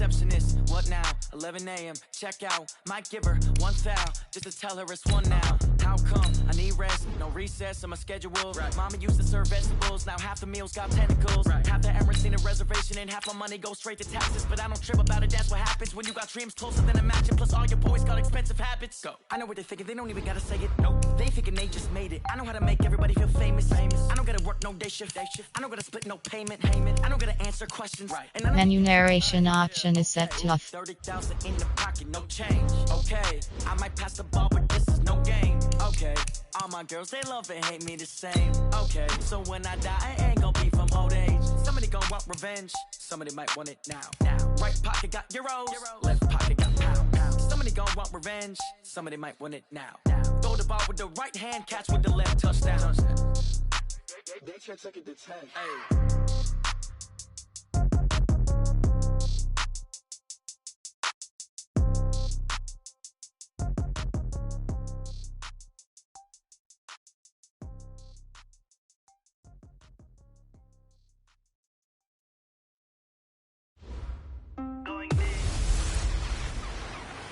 receptionist, what now? 11 a.m. Check out. Might give her one foul just to tell her it's one now. How come? I need rest, no recess on my schedule. Right. Mama used to serve vegetables, now half the meals got tentacles. Right. Half the Emirates need a reservation and half my money goes straight to taxes. But I don't trip about it, that's what happens when you got dreams closer than a matching. Plus all your boys got expensive habits. Go. I know what they're thinking, they don't even gotta say it. Nope. They thinking they just made it. I know how to make everybody feel famous. I don't gotta work no day shift. I don't gotta split no payment. I don't gotta answer questions. Right. Menu narration option is set to off. 30,000 in the pocket, no change. Okay, I might pass the ball, but this is no game. Okay, all my girls, they love and hate me the same. Okay, so when I die, I ain't gonna be from old age. Somebody gonna want revenge, somebody might want it now. Right pocket got euros, left pocket got pounds. Somebody gonna want revenge, somebody might want it now. Throw the ball with the right hand, catch with the left, touchdown. They check it to 10. Hey.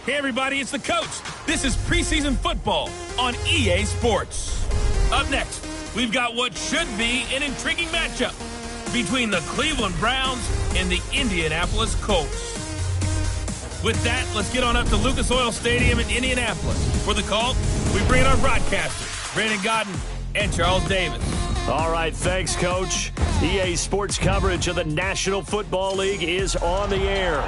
Hey everybody, it's the coach. This is preseason football on EA Sports. Up next, we've got what should be an intriguing matchup between the Cleveland Browns and the Indianapolis Colts. With that, let's get on up to Lucas Oil Stadium in Indianapolis. For the call, we bring in our broadcasters, Brandon Godden and Charles Davis. All right, thanks, Coach. EA Sports coverage of the National Football League is on the air.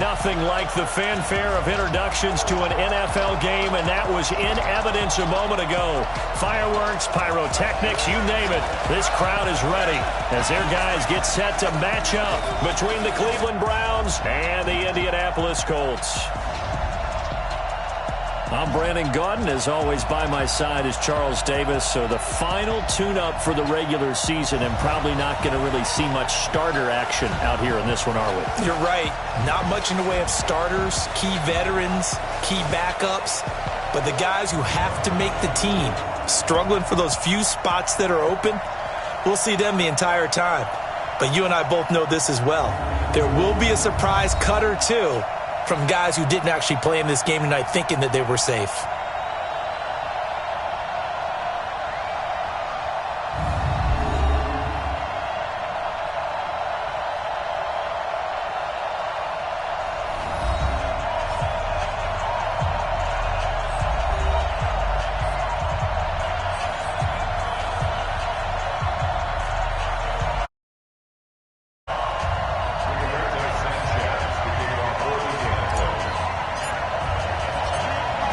Nothing like the fanfare of introductions to an NFL game, and that was in evidence a moment ago. Fireworks, pyrotechnics, you name it. This crowd is ready as their guys get set to match up between the Cleveland Browns and the Indianapolis Colts. I'm Brandon Godden. As always, by my side is Charles Davis. So the final tune-up for the regular season, and probably not going to really see much starter action out here in this one, are we? You're right. Not much in the way of starters, key veterans, key backups, but the guys who have to make the team, struggling for those few spots that are open, we'll see them the entire time. But you and I both know this as well. There will be a surprise cut or two from guys who didn't actually play in this game tonight thinking that they were safe.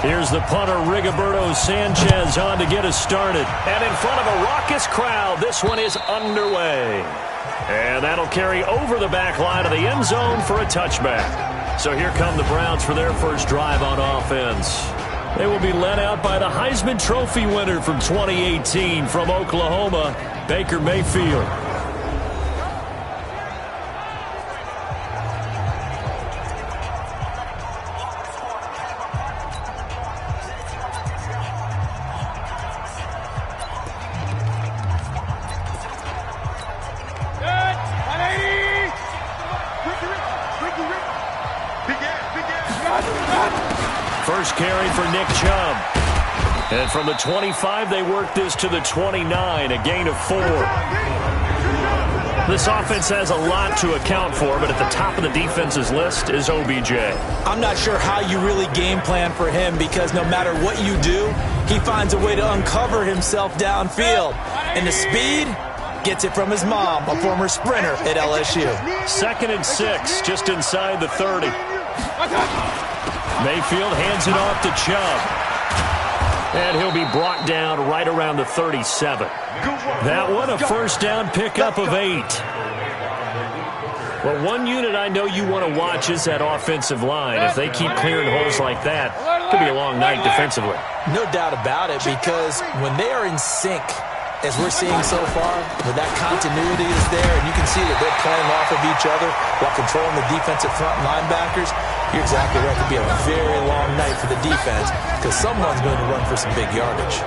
Here's the punter, Rigoberto Sanchez, on to get us started. And in front of a raucous crowd, this one is underway. And that'll carry over the back line of the end zone for a touchback. So here come the Browns for their first drive on offense. They will be led out by the Heisman Trophy winner from 2018 from Oklahoma, Baker Mayfield. First carry for Nick Chubb. And from the 25, they work this to the 29, a gain of 4. This offense has a lot to account for, but at the top of the defense's list is OBJ. I'm not sure how you really game plan for him, because no matter what you do, he finds a way to uncover himself downfield. And the speed gets it from his mom, a former sprinter at LSU. 2nd and 6, just inside the 30. Mayfield hands it off to Chubb. And he'll be brought down right around the 37. That one, a first down pickup of 8. Well, one unit I know you want to watch is that offensive line. If they keep clearing holes like that, it could be a long night defensively. No doubt about it, because when they are in sync, as we're seeing so far, where that continuity is there, and you can see that they're playing off of each other while controlling the defensive front linebackers, you're exactly right. It could be a very long night for the defense, because someone's going to run for some big yardage.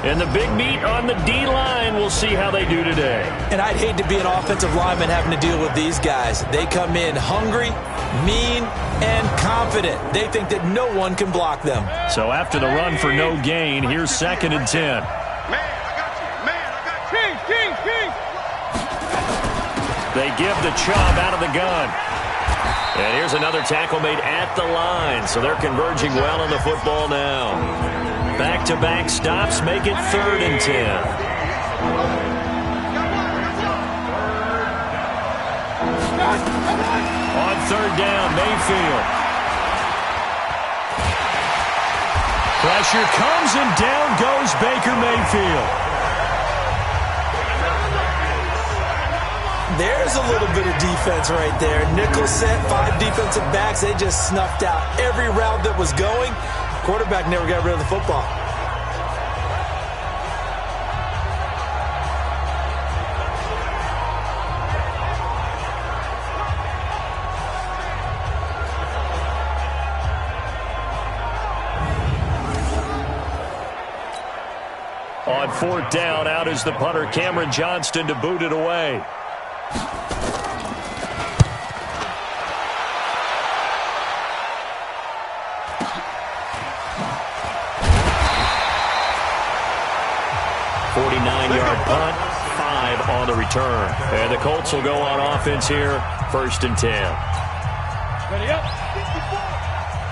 And the big meat on the D-line, we'll see how they do today. And I'd hate to be an offensive lineman having to deal with these guys. They come in hungry, mean, and confident. They think that no one can block them. So after the run for no gain, here's 2nd and 10. Man, I got you. Man, I got you. King. They give the Chubb out of the gun. And here's another tackle made at the line. So they're converging well on the football now. Back-to-back stops make it 3rd and 10. On 3rd down, Mayfield. Pressure comes and down goes Baker Mayfield. There's a little bit of defense right there. Nickel set, 5 defensive backs. They just snuffed out every route that was going. Quarterback never got rid of the football. On 4th down, out is the punter, Cameron Johnston, to boot it away. Yard punt, 5 on the return. And the Colts will go on offense here, 1st and 10. Ready up. 54.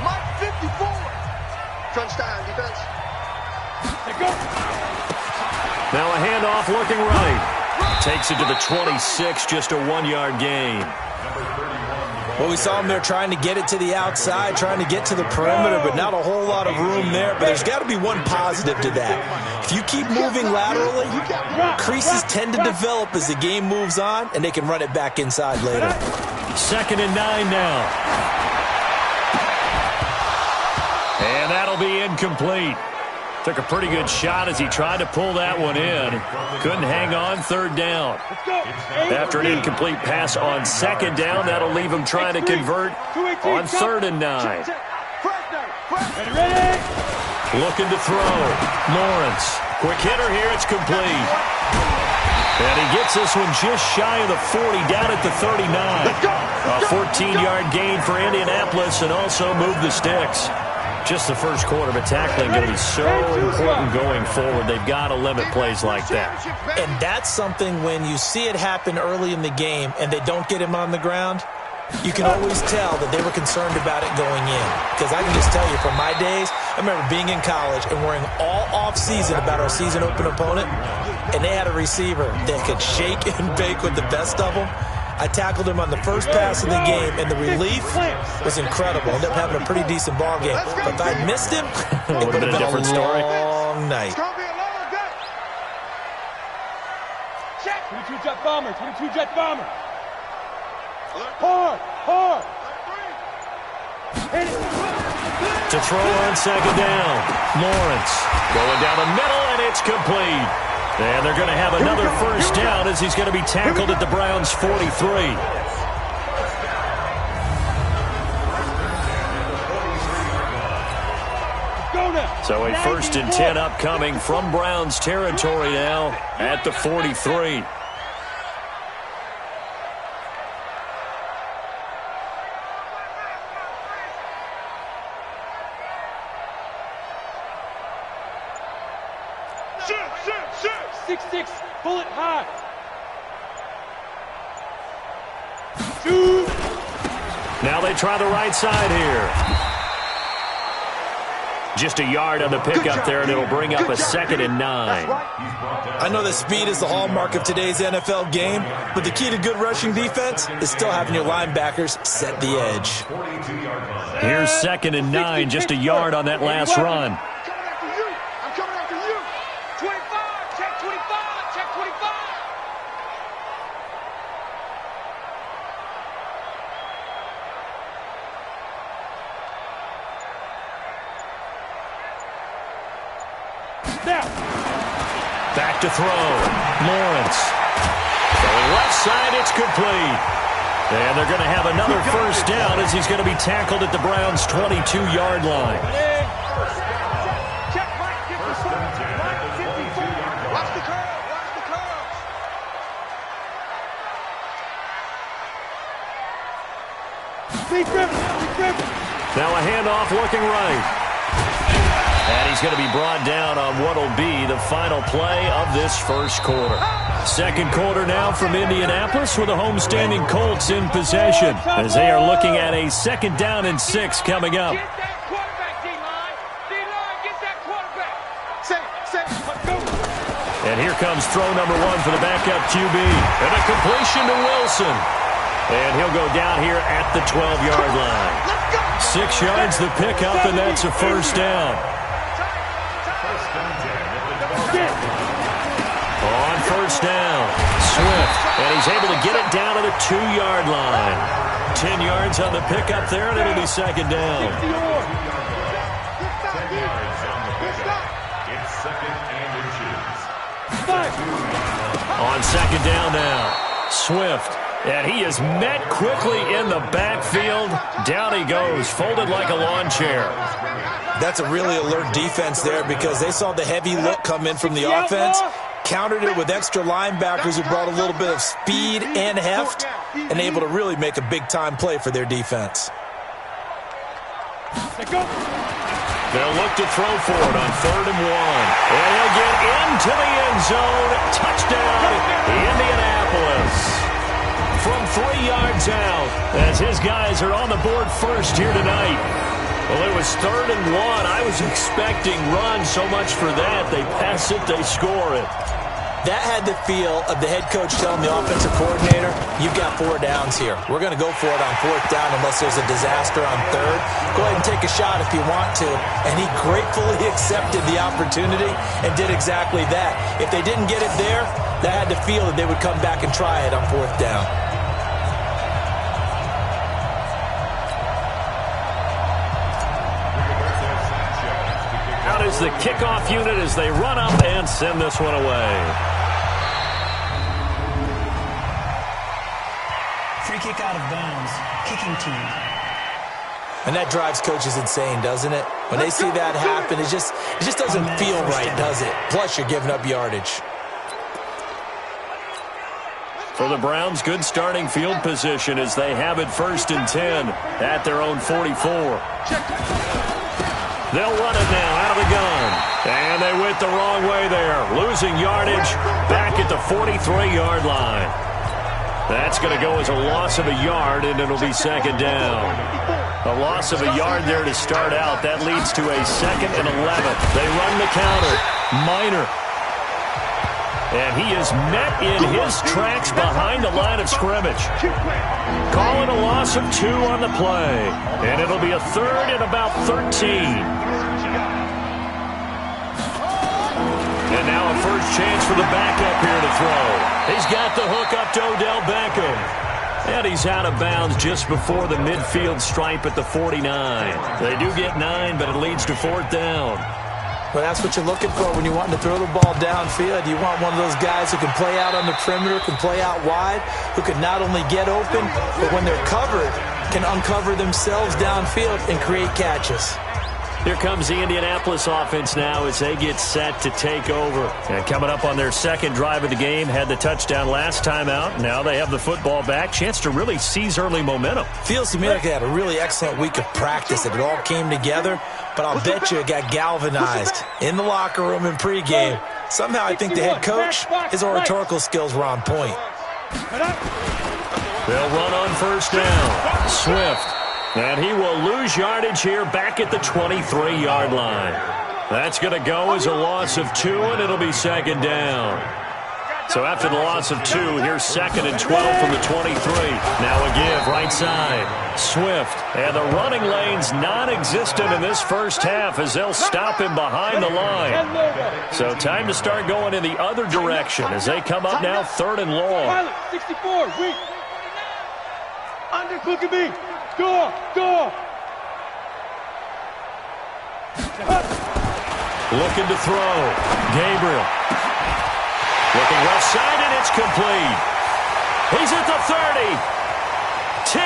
Mike 54. Crunch time, defense. They go. Now a handoff looking right. Takes it to the 26, just a 1-yard gain. Well, we saw him there trying to get it to the outside, trying to get to the perimeter, but not a whole lot of room there. But there's got to be one positive to that. If you keep moving laterally, creases tend to develop as the game moves on, and they can run it back inside later. 2nd and 9 now. And that'll be incomplete. Took a pretty good shot as he tried to pull that one in. Couldn't hang on, 3rd down. After an incomplete pass on 2nd down, that'll leave him trying to convert on 3rd and 9. Looking to throw. Lawrence. Quick hitter here, it's complete. And he gets this one just shy of the 40, down at the 39. A 14-yard gain for Indianapolis, and also move the sticks. Just the first quarter, but tackling going to be so important going forward. They've got to limit plays like that. And that's something when you see it happen early in the game and they don't get him on the ground, you can always tell that they were concerned about it going in. Because I can just tell you, from my days, I remember being in college and worrying all off-season about our season-open opponent, and they had a receiver that could shake and bake with the best of them. I tackled him on the first pass of the game, and the relief was incredible. Ended up having a pretty decent ball game. But if I'd missed him, it would have been a different story. Long night. Check. 22 jet bomber. 22 jet bomber. Hard. Hit it. To throw on 2nd down. Lawrence going down the middle, and it's complete. And they're going to have another first down as he's going to be tackled at the Browns' 43. So a 1st and 10 upcoming from Browns territory now at the 43. Shoot. 6-6, bullet high. Shoot. Now they try the right side here. Just a yard on the pickup there, and it'll bring up a 2nd and 9. I know that speed is the hallmark of today's NFL game, but the key to good rushing defense is still having your linebackers set the edge. Here's 2nd and 9, just a yard on that last run. Back to throw. Lawrence. Going left side, it's complete. And they're going to have another first down as he's going to be tackled at the Browns' 22-yard line. Now a handoff looking right. And he's going to be brought down on what will be the final play of this first quarter. Second quarter now from Indianapolis with the homestanding Colts in possession as they are looking at a 2nd down and 6 coming up. Get that quarterback, D-line. D-line, get that quarterback. Go. And here comes throw number 1 for the backup QB. And a completion to Wilson. And he'll go down here at the 12-yard line. 6 yards the pickup, and that's a first down. On first down, Swift, and he's able to get it down to the 2-yard line. 10 yards on the pickup there, and it'll be 2nd down. On 2nd down now, Swift, and he is met quickly in the backfield. Down he goes, folded like a lawn chair. That's a really alert defense there because they saw the heavy look come in from the offense, countered it with extra linebackers who brought a little bit of speed and heft, and able to really make a big-time play for their defense. They'll look to throw for it on 3rd and 1. And he'll get into the end zone. Touchdown, Indianapolis. From 3 yards out, as his guys are on the board first here tonight. Well, it was 3rd and 1. I was expecting run, so much for that. They pass it, they score it. That had the feel of the head coach telling the offensive coordinator, you've got 4 downs here. We're going to go for it on 4th down unless there's a disaster on 3rd. Go ahead and take a shot if you want to. And he gratefully accepted the opportunity and did exactly that. If they didn't get it there, that had the feel that they would come back and try it on 4th down. Out is the kickoff unit as they run up and send this one away. Free kick out of bounds. Kicking team. And that drives coaches insane, doesn't it? When they see that happen, it just doesn't feel right, does it? Plus, you're giving up yardage. For the Browns, good starting field position as they have it 1st and 10 at their own 44. They'll run it now out of the gun. And they went the wrong way there. Losing yardage back at the 43-yard line. That's going to go as a loss of a yard, and it'll be 2nd down. A loss of a yard there to start out. That leads to a 2nd and 11. They run the counter. Minor. And he is met in his tracks behind the line of scrimmage. Calling a loss of 2 on the play. And it'll be a 3rd and about 13. And now a first chance for the backup here to throw. He's got the hook up to Odell Beckham. And he's out of bounds just before the midfield stripe at the 49. They do get 9, but it leads to 4th down. Well, that's what you're looking for when you're wanting to throw the ball downfield. You want one of those guys who can play out on the perimeter, can play out wide, who can not only get open, but when they're covered, can uncover themselves downfield and create catches. Here comes the Indianapolis offense now as they get set to take over. And coming up on their 2nd drive of the game, had the touchdown last time out. Now they have the football back. Chance to really seize early momentum. Feels to me like they had a really excellent week of practice. It all came together, but I'll bet you it got galvanized in the locker room in pregame. Somehow I think the head coach, his oratorical skills were on point. They'll run on 1st down. Swift. And he will lose yardage here back at the 23-yard line. That's going to go as a loss of 2, and it'll be 2nd down. So after the loss of 2, here's 2nd and 12 from the 23. Now a give right side. Swift. And the running lane's non-existent in this first half as they'll stop him behind the line. So time to start going in the other direction as they come up now 3rd and long. 64, weak. Under cooking me. Door. Looking to throw. Gabriel. Looking left side, and it's complete. He's at the 30. 10.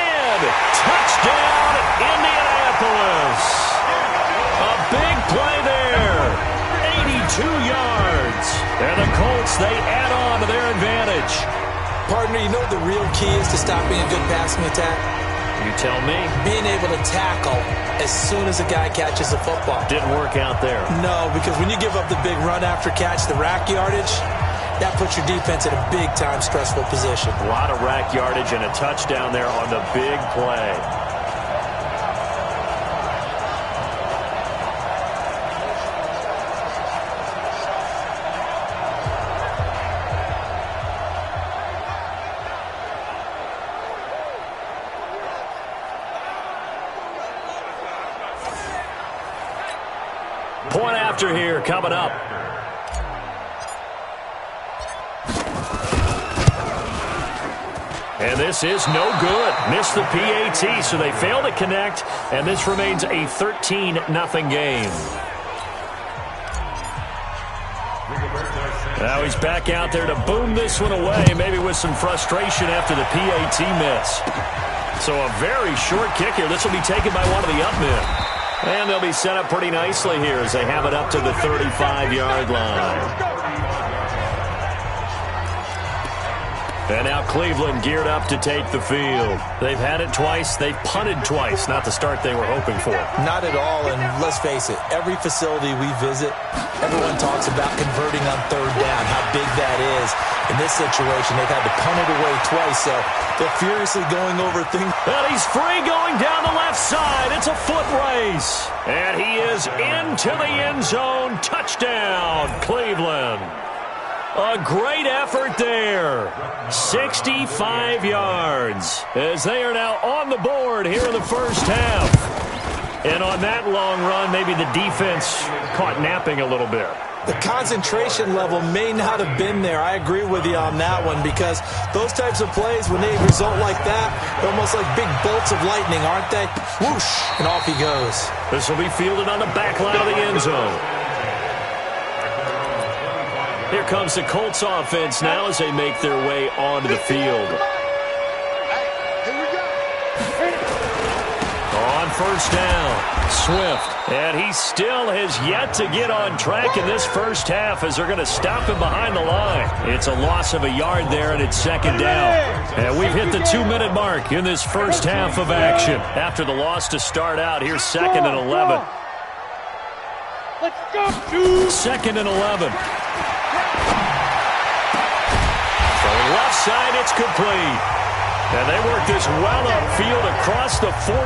Touchdown, Indianapolis. A big play there. 82 yards. And the Colts, they add on to their advantage. Partner, you know what the real key is to stopping a good passing attack? You tell me. Being able to tackle as soon as a guy catches the football. Didn't work out there. No, because when you give up the big run after catch, the rack yardage, that puts your defense in a big-time stressful position. A lot of rack yardage and a touchdown there on the big play. Point after here coming up. And this is no good. Missed the PAT, so they fail to connect, and this remains a 13-0 game. Now he's back out there to boom this one away, maybe with some frustration after the PAT miss. So a very short kick here. This will be taken by one of the up men. And they'll be set up pretty nicely here as they have it up to the 35-yard line. And now Cleveland geared up to take the field. They've had it twice. They've punted twice. Not the start they were hoping for. Not at all, and let's face it, every facility we visit, everyone talks about converting on third down, how big that is. In this situation, they've had to punt it away twice, so they're furiously going over things. And he's free going down the left side. It's a foot race. And he is into the end zone. Touchdown, Cleveland. A great effort there. 65 yards as they are now on the board here in the first half. And on that long run, maybe the defense caught napping a little bit. The concentration level may not have been there. I agree with you on that one because those types of plays, when they result like that, they're almost like big bolts of lightning, aren't they? Whoosh, and off he goes. This will be fielded on the back line of the end zone. Here comes the Colts offense now as they make their way onto the field. On first down, Swift. And he still has yet to get on track in this first half as they're going to stop him behind the line. It's a loss of a yard there, and it's second down. And we've hit the 2-minute mark in this first half of action. After the loss to start out, here's 2nd and 11. Let's go. 2nd and 11. Left side, it's complete. And they work this well upfield across the 45.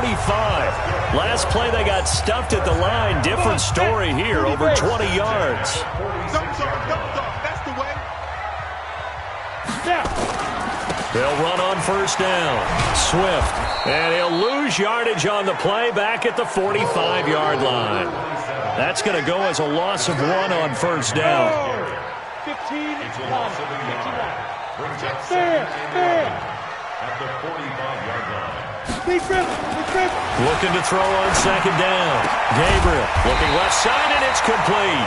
Last play, they got stuffed at the line. Different story here, over 20 yards. That's the way. They'll run on first down. Swift. And he'll lose yardage on the play back at the 45-yard line. That's going to go as a loss of 1 on first down. 15 at the 45-yard line. Looking to throw on second down. Gabriel looking left side, and it's complete.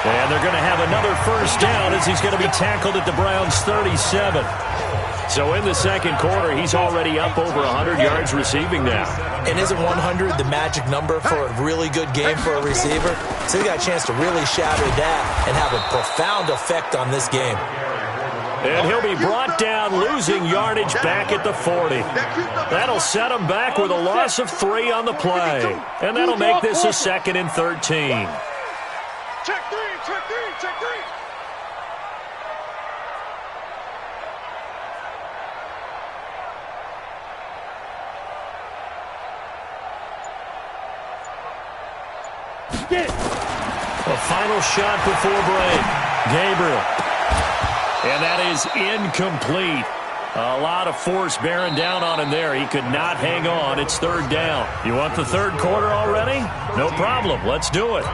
And they're going to have another first down as he's going to be tackled at the Browns' 37. So in the second quarter, he's already up over 100 yards receiving now. And isn't 100 the magic number for a really good game for a receiver? So he got a chance to really shatter that and have a profound effect on this game. And he'll be brought down, losing yardage back at the 40. That'll set him back with a loss of 3 on the play. And that'll make this a 2nd and 13. Check three. A final shot before break. Gabriel. And that is incomplete. A lot of force bearing down on him there. He could not hang on. It's third down. You want the third quarter already? No problem. Let's do it.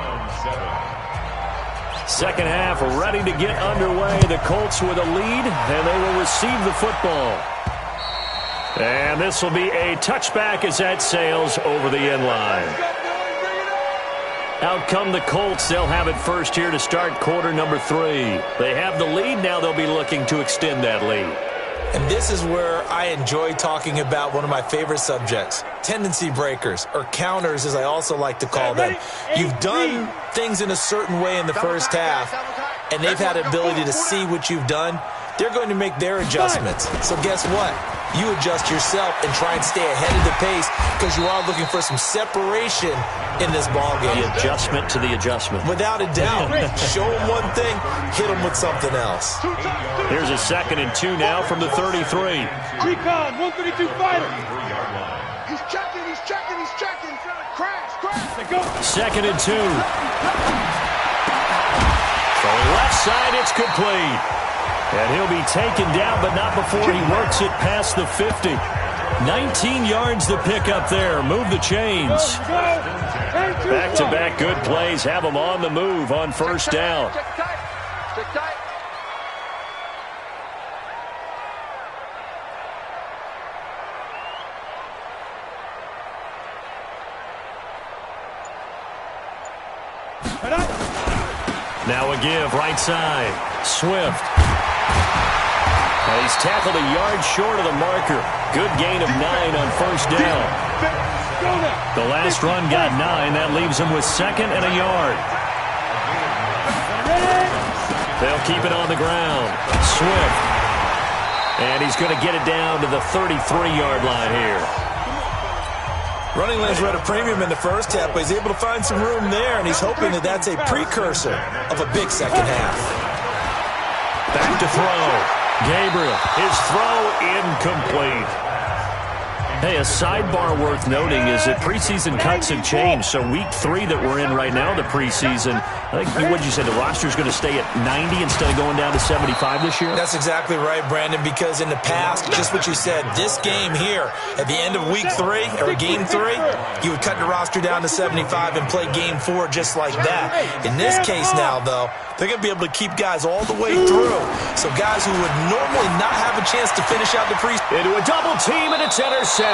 Second half ready to get underway. The Colts with a lead, and they will receive the football. And this will be a touchback as that sails over the end line. Out come the Colts. They'll have it first here to start quarter number 3. They have the lead. Now they'll be looking to extend that lead. And this is where I enjoy talking about one of my favorite subjects, tendency breakers, or counters as I also like to call them. You've done things in a certain way in the first half, and they've had an ability to see what you've done. They're going to make their adjustments. So guess what? you adjust yourself and try and stay ahead of the pace because you are looking for some separation in this ball game. The adjustment to the adjustment. Without a doubt. Show them one thing, hit them with something else. Here's a 2nd and 2 now from the 33. Recon, 132 fighter. He's checking. Crash. They go. 2nd and 2. From left side, it's complete. And he'll be taken down, but not before he works it past the 50. 19 yards to pick up there. Move the chains. Back-to-back good plays. Have them on the move on first down. Check tight. Now a give, right side. Swift. He's tackled a yard short of the marker. Good gain of 9 on first down. The last run got 9. That leaves him with 2nd and a yard. They'll keep it on the ground. Swift. And he's going to get it down to the 33-yard line here. Running lanes were at a premium in the first half, but he's able to find some room there, and he's hoping that that's a precursor of a big second half. Back to throw. Gabriel, his throw incomplete. Hey, a sidebar worth noting is that preseason cuts have changed. So week 3 that we're in right now, the preseason, I think, what did you say, the roster's going to stay at 90 instead of going down to 75 this year? That's exactly right, Brandon, because in the past, just what you said, this game here, at the end of week 3, or game 3, you would cut the roster down to 75 and play game 4 just like that. In this case now, though, they're going to be able to keep guys all the way through. So guys who would normally not have a chance to finish out the preseason. Into a double team, and it's intercepted.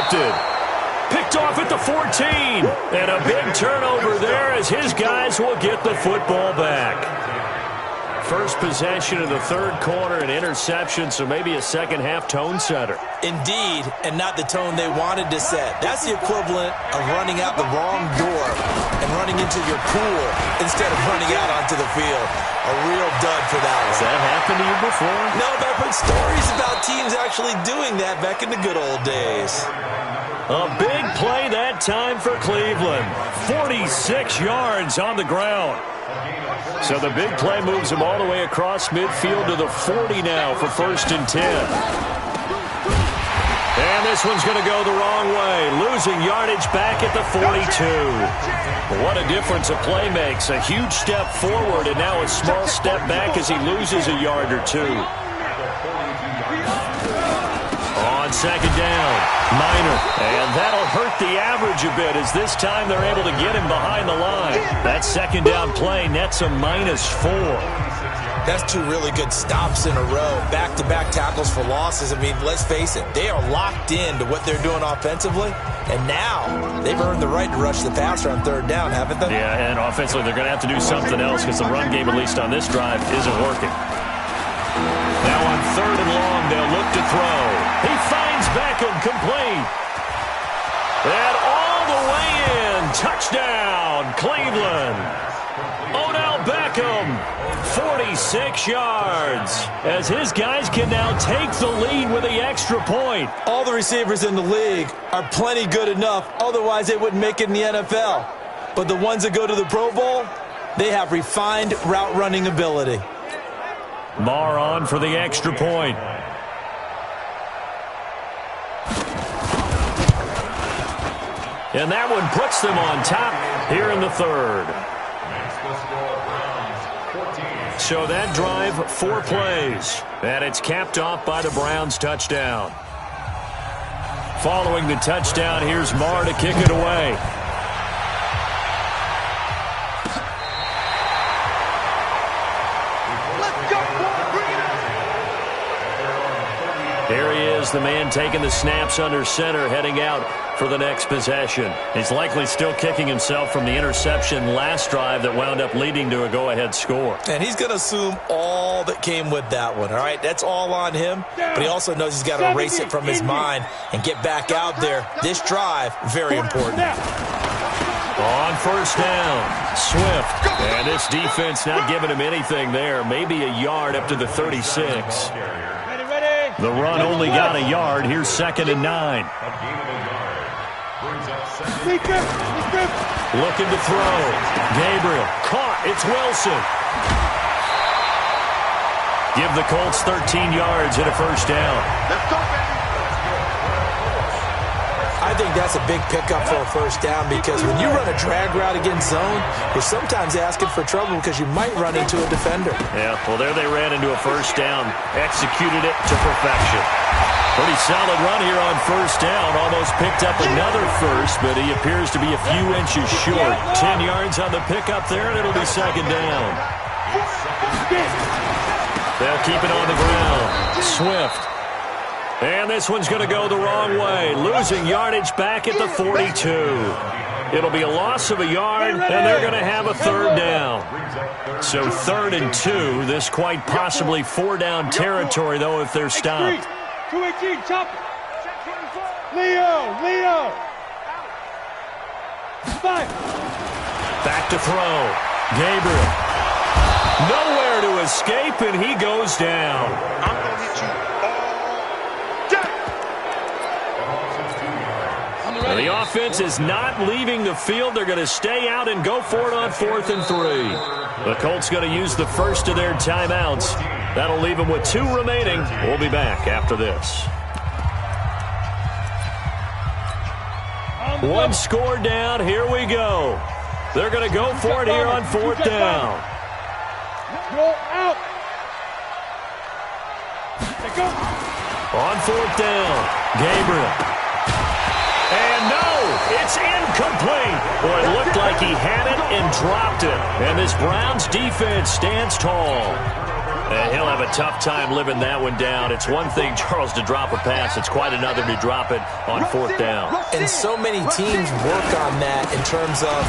Picked off at the 14. And a big turnover there as his guys will get the football back. First possession of the third quarter, an interception, so maybe a second-half tone setter. Indeed, and not the tone they wanted to set. That's the equivalent of running out the wrong door and running into your pool instead of running out onto the field. A real dud for that one. Has that happened to you before? No, but I've heard stories about teams actually doing that back in the good old days. A big play that time for Cleveland. 46 yards on the ground. So the big play moves him all the way across midfield to the 40 now for 1st and 10. And this one's going to go the wrong way. Losing yardage back at the 42. What a difference a play makes. A huge step forward and now a small step back as he loses a yard or 2. On 2nd down, Minor. And that'll hurt the average a bit as this time they're able to get him behind the line. That 2nd down play nets a -4. That's 2 really good stops in a row. Back-to-back tackles for losses. I mean, let's face it, they are locked in to what they're doing offensively. And now they've earned the right to rush the passer on 3rd down, haven't they? Yeah, and offensively they're going to have to do something else because the run game, at least on this drive, isn't working. Now on 3rd and long, they'll look to throw. He finds Beckham complete. And all the way in. Touchdown, Cleveland. Odell Beckham, 46 yards. As his guys can now take the lead with the extra point. All the receivers in the league are plenty good enough. Otherwise, they wouldn't make it in the NFL. But the ones that go to the Pro Bowl, they have refined route running ability. Marr on for the extra point. And that one puts them on top here in the 3rd. So that drive, 4 plays. And it's capped off by the Browns touchdown. Following the touchdown, here's Marr to kick it away. Here he is, the man taking the snaps under center, heading out for the next possession. He's likely still kicking himself from the interception last drive that wound up leading to a go-ahead score. And he's going to assume all that came with that one, all right? That's all on him, but he also knows he's got to erase it from his mind and get back out there. This drive, very important. On 1st down, Swift. And this defense not giving him anything there. Maybe a yard up to the 36. The run only got a yard. Here's 2nd and 9. Looking to throw. Gabriel caught. It's Wilson. Give the Colts 13 yards and a first down. Let's go, baby. I think that's a big pickup for a first down because when you run a drag route against zone, you're sometimes asking for trouble because you might run into a defender. Yeah, well, there they ran into a first down. Executed it to perfection. Pretty solid run here on first down. Almost picked up another first, but he appears to be a few inches short. 10 yards on the pickup there, and it'll be 2nd down. They'll keep it on the ground. Swift. And this one's going to go the wrong way. Losing yardage back at the 42. It'll be a loss of a yard, and they're going to have a 3rd down. So 3rd and 2. This quite possibly 4-down territory, though, if they're stopped. 218, chop it. Leo. 5. Back to throw. Gabriel. Nowhere to escape, and he goes down. I'm going to hit you all day. And the offense is not leaving the field. They're going to stay out and go for it on 4th and 3. The Colts going to use the first of their timeouts. That'll leave them with 2 remaining. We'll be back after this. 1 score down. Here we go. They're going to go for it here on 4th down. Roll out. Go. On 4th down, Gabriel. And no, it's incomplete. Boy, it looked like he had it and dropped it. And this Browns defense stands tall. And he'll have a tough time living that one down. It's one thing, Charles, to drop a pass. It's quite another to drop it on 4th down. And so many teams work on that in terms of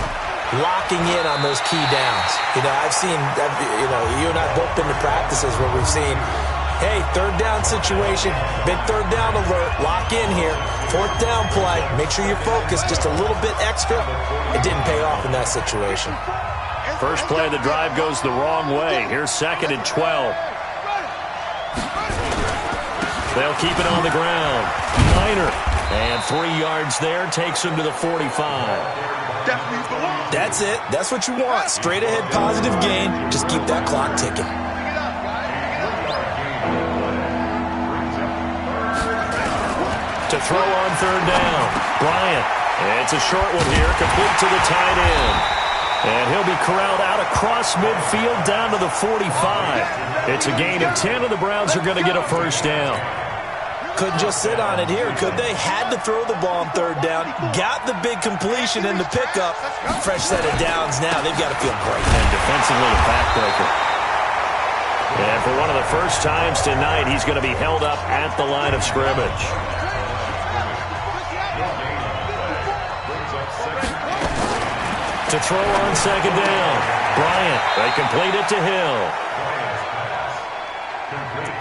locking in on those key downs. You know, I've seen, you and I both been to practices where we've seen, hey, 3rd down situation, big 3rd down alert, lock in here. 4th down play, make sure you're focused just a little bit extra. It didn't pay off in that situation. First play of the drive goes the wrong way. Here's 2nd and 12. They'll keep it on the ground. Minor. And 3 yards there takes him to the 45. That's it. That's what you want. Straight ahead positive gain. Just keep that clock ticking. To throw on 3rd down. Bryant. It's a short one here. Complete to the tight end. And he'll be corralled out across midfield down to the 45. It's a gain of 10, and the Browns are going to get a first down. Couldn't just sit on it here, could they? Had to throw the ball on 3rd down. Got the big completion in the pickup. Fresh set of downs now. They've got to feel great. And defensively, a backbreaker. And for one of the first times tonight, he's going to be held up at the line of scrimmage. To throw on 2nd down. Bryant. They complete it to Hill.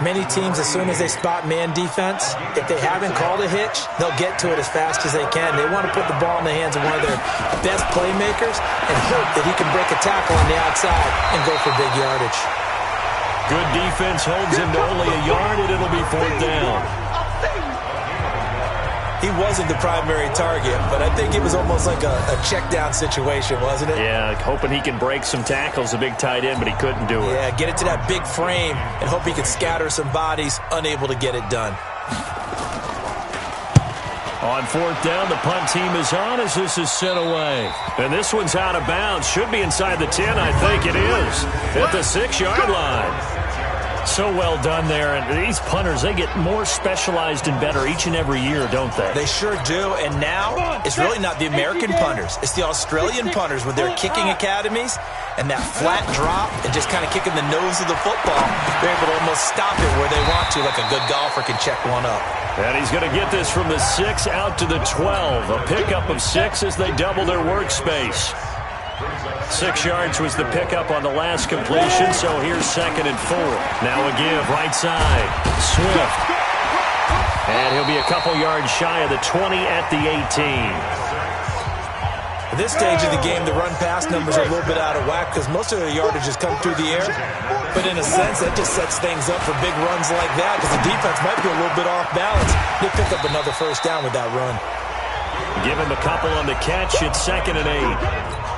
Many teams, as soon as they spot man defense, if they haven't called a hitch, they'll get to it as fast as they can. They want to put the ball in the hands of one of their best playmakers and hope that he can break a tackle on the outside and go for big yardage. Good defense holds him to only a yard, and it'll be 4th down. He wasn't the primary target, but I think it was almost like a check-down situation, wasn't it? Yeah, hoping he can break some tackles, a big tight end, but he couldn't do it. Yeah, get it to that big frame and hope he could scatter some bodies, unable to get it done. On 4th down, the punt team is on as this is sent away. And this one's out of bounds. Should be inside the 10, I think it is. At the 6-yard line. So well done there. And these punters, they get more specialized and better each and every year, don't they? They sure do. And now, it's really not the American punters. It's the Australian punters with their kicking academies and that flat drop and just kind of kicking the nose of the football. They're able to almost stop it where they want to, like a good golfer can check one up. And he's going to get this from the 6 out to the 12. A pickup of 6 as they double their workspace. 6 yards was the pickup on the last completion, so here's 2nd and 4. Now a give, right side. Swift. And he'll be a couple yards shy of the 20 at the 18. At this stage of the game, the run-pass numbers are a little bit out of whack because most of their yardage has come through the air. But in a sense, that just sets things up for big runs like that because the defense might be a little bit off balance. They pick up another first down with that run. Give him a couple on the catch. It's 2nd and 8.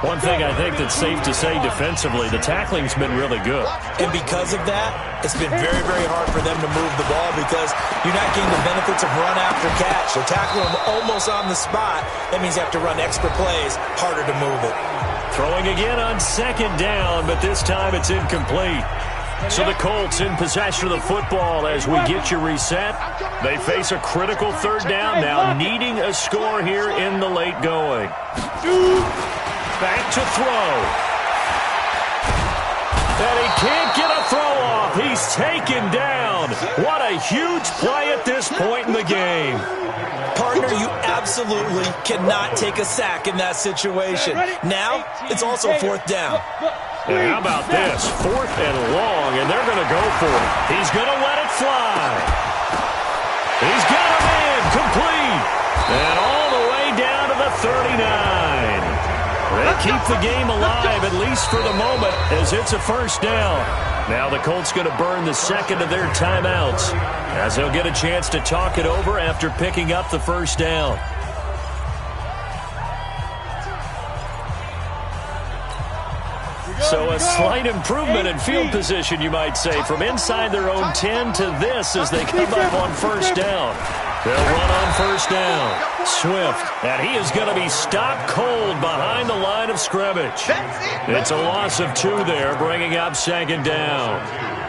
One thing I think that's safe to say defensively, the tackling's been really good. And because of that, it's been very, very hard for them to move the ball because you're not getting the benefits of run after catch. They're tackling them almost on the spot. That means you have to run extra plays, harder to move it. Throwing again on 2nd down, but this time it's incomplete. So the Colts in possession of the football as we get you reset. They face a critical 3rd down now, needing a score here in the late going. Back to throw. And he can't get a throw off. He's taken down. What a huge play at this point in the game. Partner, you absolutely cannot take a sack in that situation. Now, it's also 4th down. And how about this? 4th and long, and they're going to go for it. He's going to let it fly. He's got him in, complete. And all the way down to the 39. They keep the game alive, at least for the moment, as it's a first down. Now the Colts going to burn the 2nd of their timeouts, as they'll get a chance to talk it over after picking up the first down. So a slight improvement in field position, you might say, from inside their own 10 to this as they come up on first down. They'll run on first down. Swift, and he is going to be stopped cold behind the line of scrimmage. It's a loss of 2 there, bringing up 2nd down.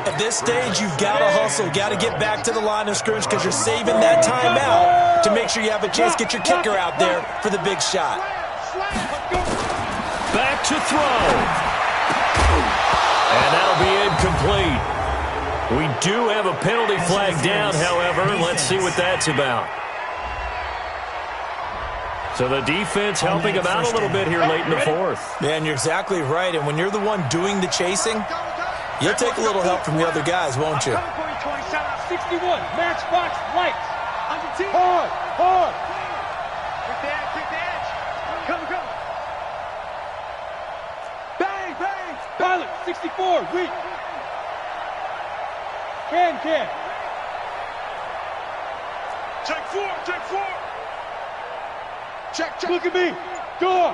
At this stage, you've got to hustle, got to get back to the line of scrimmage because you're saving that timeout to make sure you have a chance to get your kicker out there for the big shot. Back to throw. And that'll be incomplete. We do have a penalty flag down, however. Let's see what that's about. So the defense helping him out a little bit here late in the 4th. Yeah, and you're exactly right. And when you're the one doing the chasing, you'll take a little help from the other guys, won't you? 61, matchbox lights. Hard, hard. Quick edge. Come. Bang, bang. Pilot, 64, weak. Can. Check 4. Check. Look at me. Go.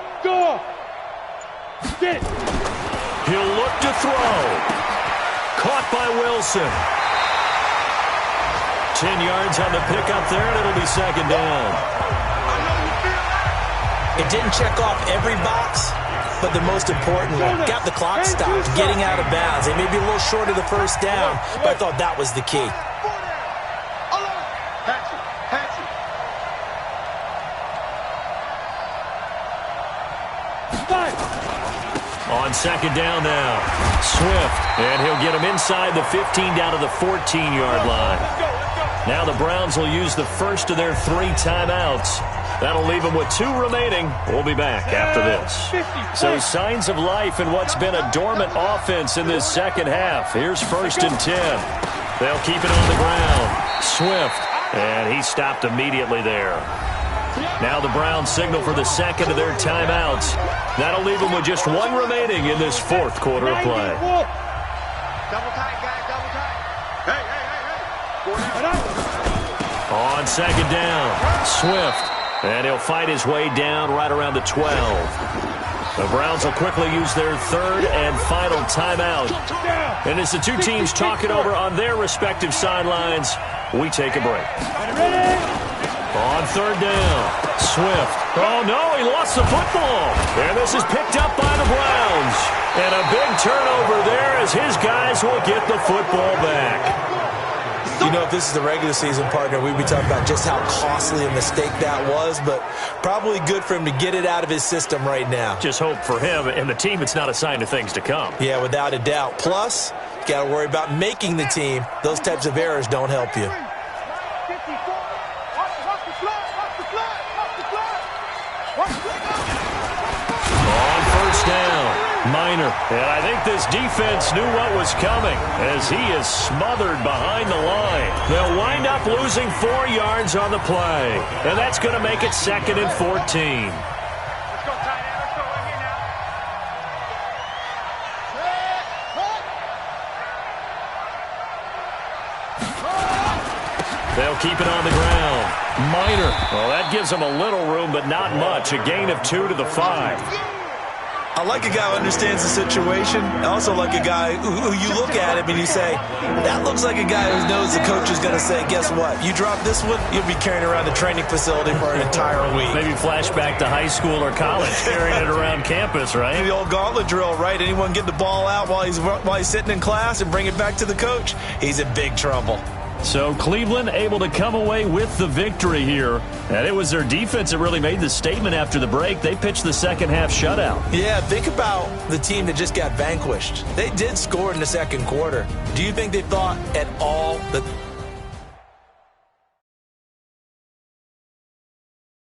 Get it. He'll look to throw. Caught by Wilson. 10 yards on the pickup there, and it'll be 2nd down. It didn't check off every box, but the most important one, got the clock stopped, getting out of bounds. They may be a little short of the first down, but I thought that was the key. On 2nd down now, Swift, and he'll get him inside the 15 down to the 14-yard line. Now the Browns will use the first of their 3 timeouts. That'll leave them with 2 remaining. We'll be back after this. So signs of life in what's been a dormant offense in this second half. Here's 1st and 10. They'll keep it on the ground. Swift, and he stopped immediately there. Now the Browns signal for the 2nd of their timeouts. That'll leave them with just 1 remaining in this 4th quarter of play. Double tight, guys, double tight. Hey. On 2nd down, Swift. And he'll fight his way down right around the 12. The Browns will quickly use their 3rd and final timeout. And as the 2 teams talk it over on their respective sidelines, we take a break. On 3rd down, Swift. Oh, no, he lost the football. And this is picked up by the Browns. And a big turnover there as his guys will get the football back. You know, if this is the regular season, partner, we'd be talking about just how costly a mistake that was, but probably good for him to get it out of his system right now. Just hope for him and the team it's not a sign of things to come. Yeah, without a doubt. Plus, you got to worry about making the team. Those types of errors don't help you. On 1st down. Minor. And I think this defense knew what was coming as he is smothered behind the line. They'll wind up losing 4 yards on the play. And that's going to make it 2nd and 14. They'll keep it on the ground. Minor. Well, that gives them a little room, but not much. A gain of 2 to the 5. I like a guy who understands the situation. I also like a guy who you look at him and you say, that looks like a guy who knows the coach is going to say, guess what? You drop this one, you'll be carrying around the training facility for an entire week. Maybe flashback to high school or college, carrying it around campus, right? The old gauntlet drill, right? Anyone get the ball out while he's sitting in class and bring it back to the coach? He's in big trouble. So Cleveland able to come away with the victory here. And it was their defense that really made the statement after the break. They pitched the second half shutout. Yeah, think about the team that just got vanquished. They did score in the second quarter. Do you think they thought at all that